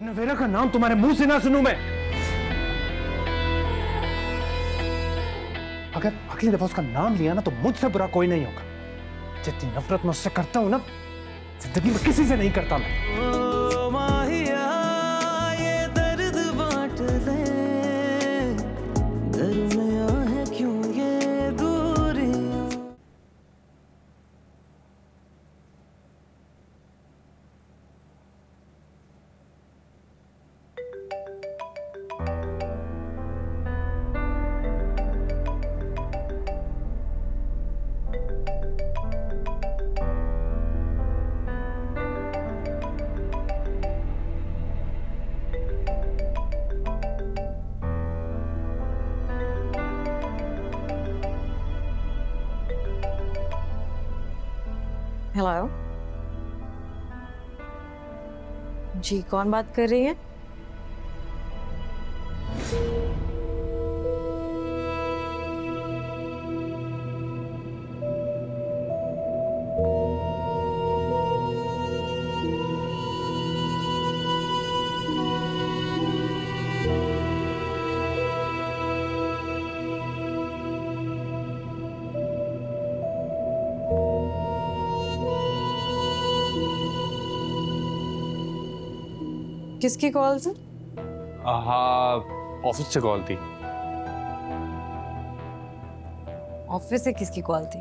नवेरा का नाम तुम्हारे मुंह से ना सुनूं मैं। अगर अगली दफा उसका नाम लिया ना तो मुझसे बुरा कोई नहीं होगा। जितनी नफरत मैं उससे करता हूं ना, जिंदगी में किसी से नहीं करता मैं। ओ माहिया ये दर्द बांट ले, दरमिया है क्यों ये दूरियां। हेलो जी, कौन बात कर रही है? किसकी कॉल से? हाँ, ऑफिस से कॉल थी। ऑफिस से किसकी कॉल थी?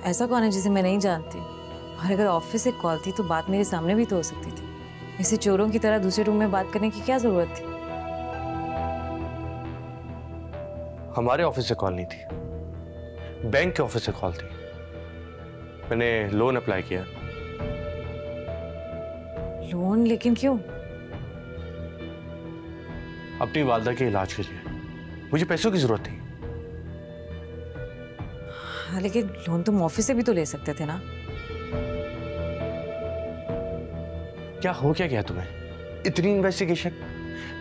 ऐसा कौन है जिसे मैं नहीं जानती? और अगर ऑफिस से कॉल थी तो बात मेरे सामने भी तो हो सकती थी। ऐसे चोरों की तरह दूसरे रूम में बात करने की क्या जरूरत थी? हमारे ऑफिस से कॉल नहीं थी, बैंक के ऑफिस से कॉल थी। मैंने लोन अप्लाई किया। लोन? लेकिन क्यों? अपनी वालदा के इलाज के लिए मुझे पैसों की जरूरत थी। हाँ, लेकिन लोन तुम ऑफिस से भी तो ले सकते थे ना? क्या हो क्या गया तुम्हें? इतनी इन्वेस्टिगेशन,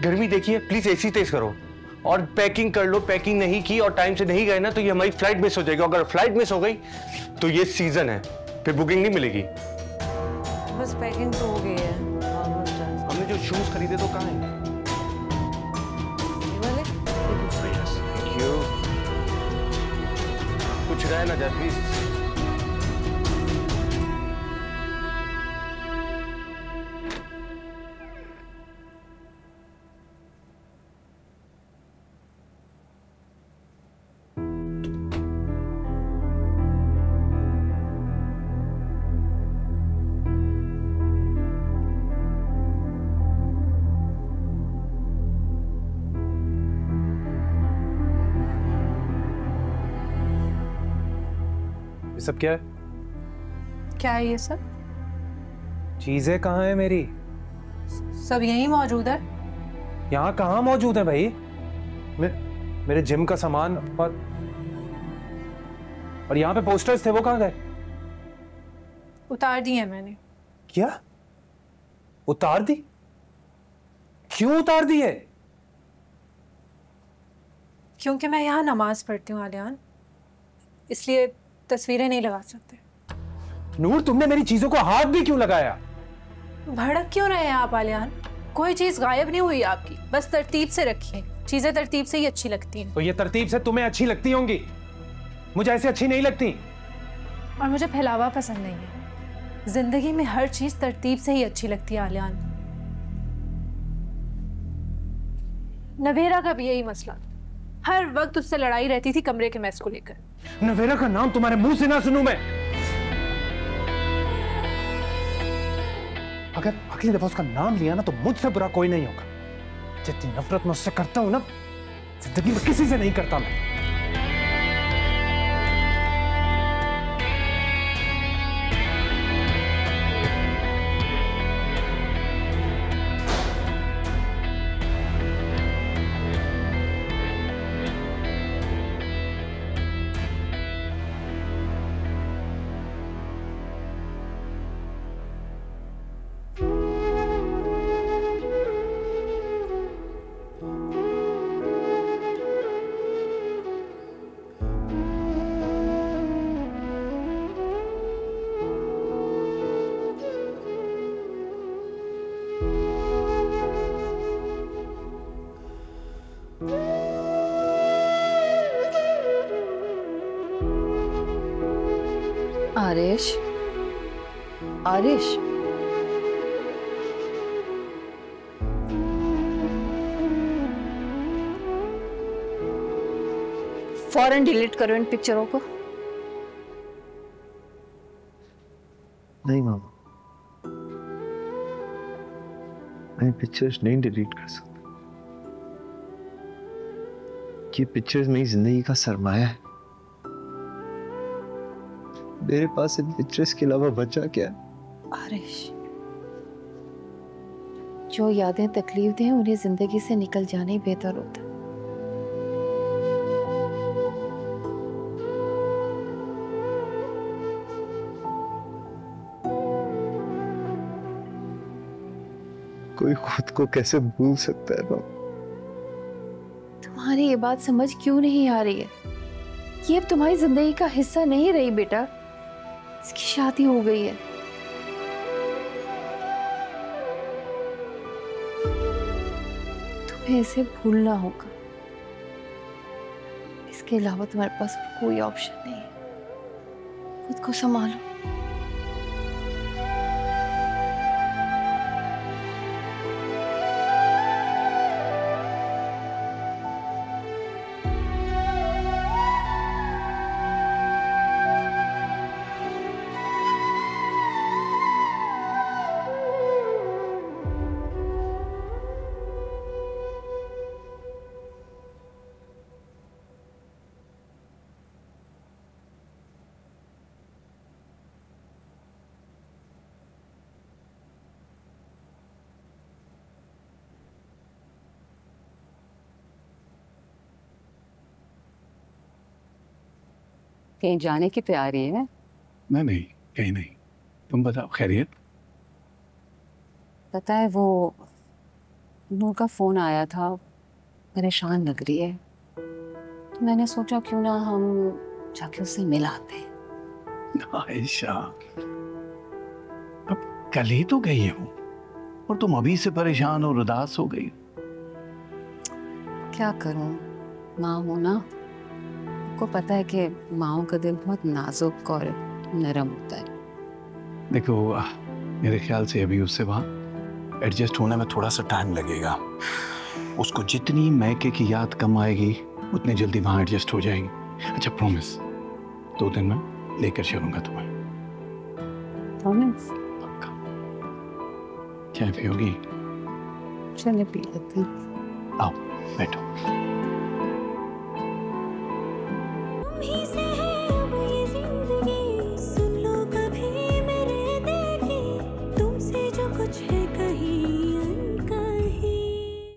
गर्मी देखिए, प्लीज एसी तेज करो और पैकिंग कर लो। पैकिंग नहीं की और टाइम से नहीं गए ना तो ये हमारी फ्लाइट मिस हो जाएगी। अगर फ्लाइट मिस हो गई तो ये सीजन है, फिर बुकिंग नहीं मिलेगी। बस पैकिंग तो हो गई है। हमने जो शूज खरीदे तो कहाँ हैं? ये वाले? Thank you. कुछ रह ना जाए प्लीज। ये सब क्या है? क्या है ये सब? चीजें कहाँ है मेरी? सब यहीं मौजूद है। यहाँ कहाँ मौजूद है भाई? मेरे जिम का सामान और यहाँ पे पोस्टर्स थे, वो कहाँ गए? उतार दिए मैंने। क्या उतार दी? क्यों उतार दी है? क्योंकि मैं यहाँ नमाज पढ़ती हूँ आलियान, इसलिए तस्वीरें नहीं लगा सकते। नूर, तुमने मेरी चीजों को हाथ भी क्यों लगाया? भड़क क्यों रहे हैं आप आलियान? कोई चीज गायब नहीं हुई आपकी, बस तरतीब से रखिए। चीजें तरतीब से ही अच्छी लगती हैं। तो ये तरतीब से तुम्हें अच्छी लगती होंगी, मुझे ऐसे अच्छी नहीं लगती। और मुझे फैलावा पसंद नहीं है। जिंदगी में हर चीज तरतीब से ही अच्छी लगती है आलियान। नवेरा का भी यही मसला, हर वक्त उससे लड़ाई रहती थी कमरे के मैस को लेकर। नवेरा का नाम तुम्हारे मुंह से ना सुनूं मैं। अगर अगली दफा उसका नाम लिया ना तो मुझसे बुरा कोई नहीं होगा। जितनी नफरत मैं उससे करता हूं ना, जिंदगी में किसी से नहीं करता मैं। आरिश, आरिश, फौरन डिलीट करो इन पिक्चरों को। नहीं मामा, मैं पिक्चर्स नहीं डिलीट कर सकता। ये पिक्चर्स मेरी जिंदगी का सरमाया है। मेरे पास इन पिक्चर्स के अलावा बचा क्या है? आरिश, जो यादें तकलीफ दें उन्हें जिंदगी से निकल जाना ही बेहतर होता है। कोई खुद को कैसे भूल सकता है मामा? तुम्हारी ये बात समझ क्यों नहीं आ रही है? ये अब तुम्हारी जिंदगी का हिस्सा नहीं रही बेटा, इसकी शादी हो गई है। तुम्हें इसे भूलना होगा, इसके अलावा तुम्हारे पास कोई ऑप्शन नहीं है। खुद को संभालो। कहीं जाने की तैयारी है? नहीं, कहीं नहीं। तुम बताओ, खैरियत? पता है, वो नूर का फोन आया था, परेशान लग रही है, तो मैंने सोचा क्यों ना हम जाके उससे मिल आते हैं। आयशा, अब कल ही तो गई है वो, और तुम अभी से परेशान और उदास हो गई। क्या करूं, माँ हूं ना, आपको पता है कि माँओं का दिल बहुत नाजुक और नरम होता है। देखो, मेरे ख्याल से अभी उससे वहाँ एडजस्ट होने में थोड़ा सा टाइम लगेगा। उसको जितनी मैके की याद कम आएगी उतनी जल्दी वहाँ एडजस्ट हो जाएगी। अच्छा, प्रॉमिस, 2 दिन में लेकर चलूंगा तुम्हें। प्रॉमिस? पक्का। चाय पियोगी? चलिए पी लेते हैं। आओ बैठो।